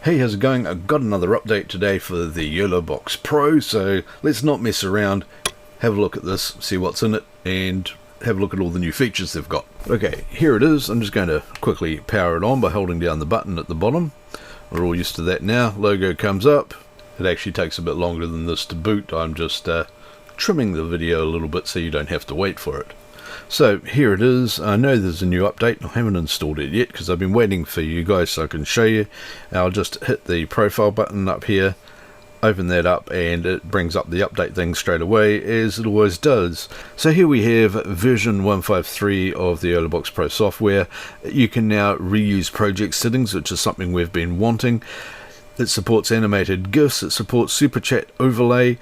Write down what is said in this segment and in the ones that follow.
Hey, how's it going? I've got another update today for the Yolobox Pro, so let's not mess around. Have a look at this, see what's in it, and have a look at all the new features they've got. Okay, here it is. I'm just going to quickly power it on by holding down the button at the bottom. We're all used to that now. Logo comes up. It actually takes a bit longer than this to boot. I'm just trimming the video a little bit so you don't have to wait for it. So here it is. I know there's a new update. I haven't installed it yet because I've been waiting for you guys so I can show you. I'll just hit the profile button up here, open that up, and it brings up the update thing straight away, as it always does. So here we have version 1.53 of the Yolobox Pro software. You can now reuse project settings, which is something we've been wanting. It supports animated GIFs, it supports Superchat Overlay.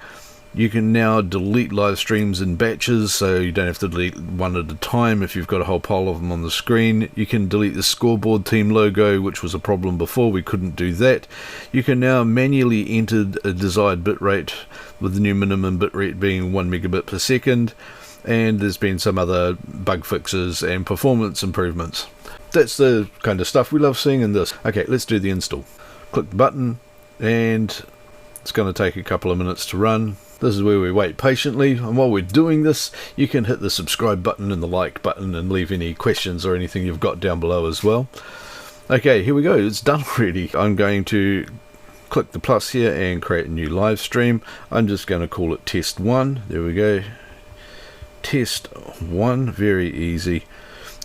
You can now delete live streams in batches, so you don't have to delete one at a time if you've got a whole pile of them on the screen. You can delete the scoreboard team logo, which was a problem before. We couldn't do that. You can now manually enter a desired bitrate, with the new minimum bitrate being 1 megabit per second. And there's been some other bug fixes and performance improvements. That's the kind of stuff we love seeing in this. Okay, let's do the install. Click the button, and it's going to take a couple of minutes to run. This is where we wait patiently, and while we're doing this, you can hit the subscribe button and the like button and leave any questions or anything you've got down below as well. Okay, here we go. It's done already. I'm going to click the plus here and create a new live stream. I'm just going to call it test 1. There we go. Test 1. Very easy.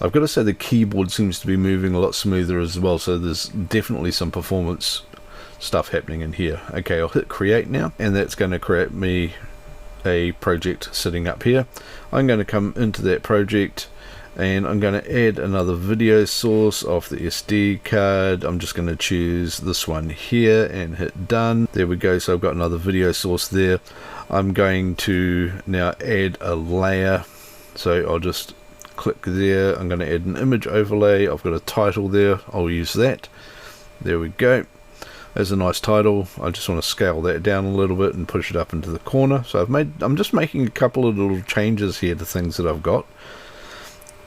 I've got to say the keyboard seems to be moving a lot smoother as well, so there's definitely some performance stuff happening in here. Okay, I'll hit create now, and that's going to create me a project sitting up here. I'm going to come into that project, and I'm going to add another video source off the SD card. I'm just going to choose this one here and hit done. There we go. So I've got another video source there. I'm going to now add a layer, so I'll just click there. I'm going to add an image overlay. I've got a title there. I'll use that. There we go. There's a nice title. I just want to scale that down a little bit and push it up into the corner. So I'm just making a couple of little changes here to things that I've got.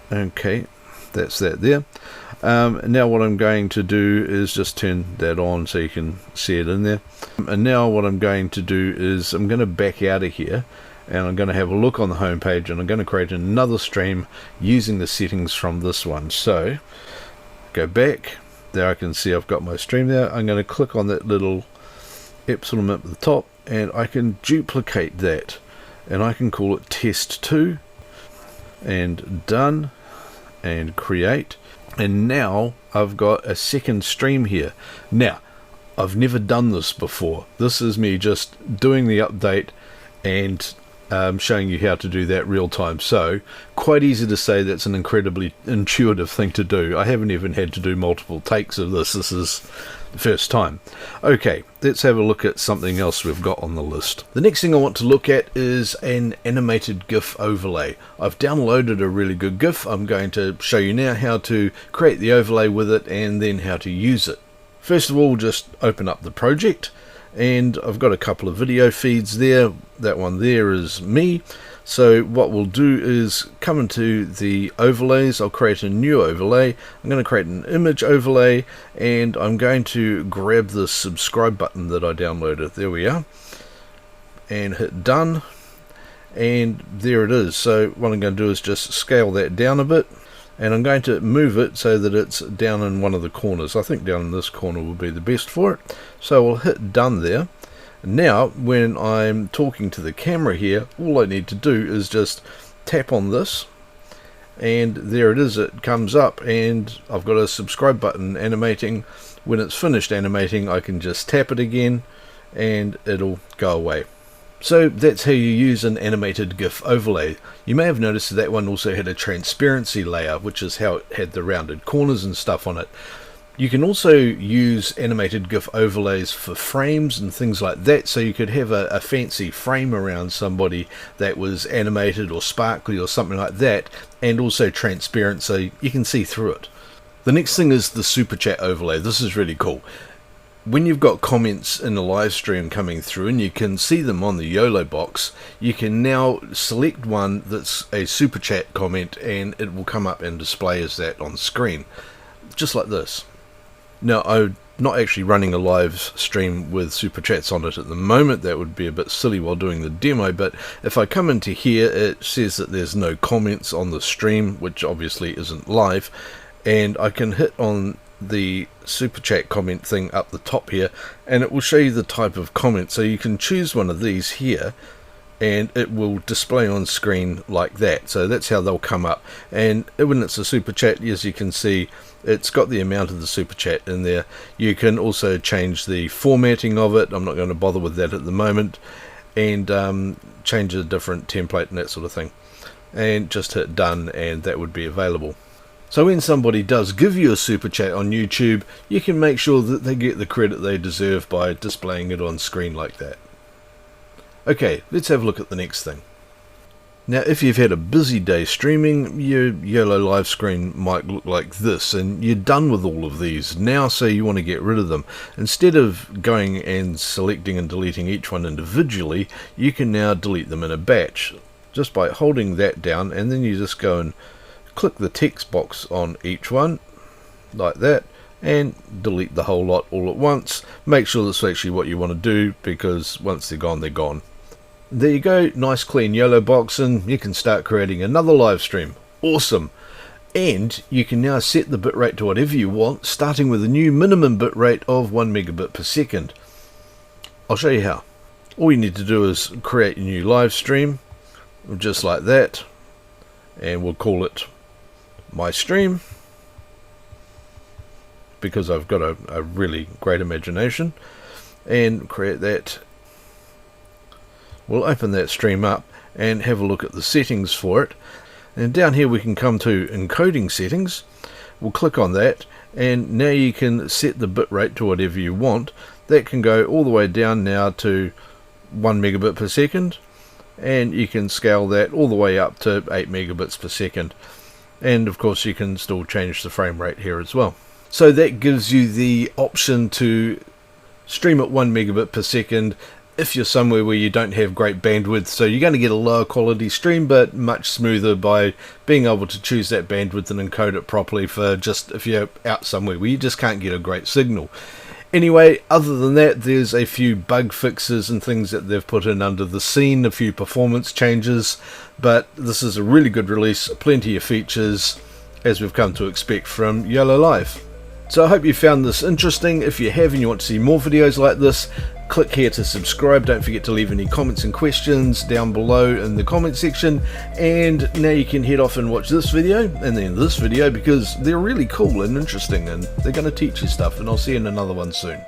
Okay, that's that there. Now what I'm going to do is just turn that on so you can see it in there. And now what I'm going to do is I'm going to back out of here, and I'm going to have a look on the home page, and I'm going to create another stream using the settings from this one. So go back. There I can see I've got my stream there. I'm going to click on that little epsilon at the top, and I can duplicate that, and I can call it test 2, and done, and create. And now I've got a second stream here. Now I've never done this before. This is me just doing the update and showing you how to do that real time. So quite easy to say that's an incredibly intuitive thing to do. I haven't even had to do multiple takes of this. This is the first time. Okay, let's have a look at something else we've got on the list. The next thing I want to look at is an animated GIF overlay. I've downloaded a really good GIF. I'm going to show you now how to create the overlay with it and then how to use it. First of all, just open up the project. And I've got a couple of video feeds there. That one there is me. So what we'll do is come into the overlays. I'll create a new overlay. I'm going to create an image overlay, and I'm going to grab the subscribe button that I downloaded. There we are. And hit done. And there it is. So what I'm going to do is just scale that down a bit. And I'm going to move it so that it's down in one of the corners. I think down in this corner will be the best for it. So we'll hit done there. Now when I'm talking to the camera here, all I need to do is just tap on this, and there it is. It comes up, and I've got a subscribe button animating. When it's finished animating, I can just tap it again and it'll go away. So that's how you use an animated GIF overlay. You may have noticed that one also had a transparency layer, which is how it had the rounded corners and stuff on it. You can also use animated GIF overlays for frames and things like that, so you could have a fancy frame around somebody that was animated or sparkly or something like that, and also transparent so you can see through it. The next thing is the Superchat overlay. This is really cool. When you've got comments in a live stream coming through and you can see them on the Yolobox, you can now select one that's a super chat comment and it will come up and display as that on screen, just like this. Now I not actually running a live stream with super chats on it at the moment. That would be a bit silly while doing the demo, but if I come into here, it says that there's no comments on the stream, which obviously isn't live, and I can hit on the super chat comment thing up the top here, and it will show you the type of comment. So you can choose one of these here, and it will display on screen like that. So that's how they'll come up. And when it's a super chat, as you can see, it's got the amount of the super chat in there. You can also change the formatting of it. I'm not going to bother with that at the moment, and change a different template and that sort of thing, and just hit done, and that would be available. So when somebody does give you a super chat on YouTube, you can make sure that they get the credit they deserve by displaying it on screen like that. Okay, let's have a look at the next thing. Now, if you've had a busy day streaming, your YoloLiv screen might look like this, and you're done with all of these. Now say you want to get rid of them. Instead of going and selecting and deleting each one individually, you can now delete them in a batch, just by holding that down, and then you just go and click the text box on each one, like that, and delete the whole lot all at once. Make sure that's actually what you want to do, because once they're gone, they're gone. There you go, nice clean Yolobox, and you can start creating another live stream. Awesome! And you can now set the bitrate to whatever you want, starting with a new minimum bitrate of 1 megabit per second. I'll show you how. All you need to do is create a new live stream, just like that, and we'll call it my stream, because I've got a really great imagination, and create that. We'll open that stream up and have a look at the settings for it, and down here we can come to encoding settings. We'll click on that, and now you can set the bitrate to whatever you want. That can go all the way down now to 1 megabit per second, and you can scale that all the way up to 8 megabits per second. And of course you can still change the frame rate here as well. So that gives you the option to stream at 1 megabit per second if you're somewhere where you don't have great bandwidth. So you're going to get a lower quality stream, but much smoother by being able to choose that bandwidth and encode it properly for just if you're out somewhere where you just can't get a great signal. Anyway, other than that, there's a few bug fixes and things that they've put in under the scene, a few performance changes, but this is a really good release, plenty of features, as we've come to expect from YoloLiv. So I hope you found this interesting. If you have and you want to see more videos like this, click here to subscribe. Don't forget to leave any comments and questions down below in the comment section. And now you can head off and watch this video and then this video, because they're really cool and interesting, and they're going to teach you stuff, and I'll see you in another one soon.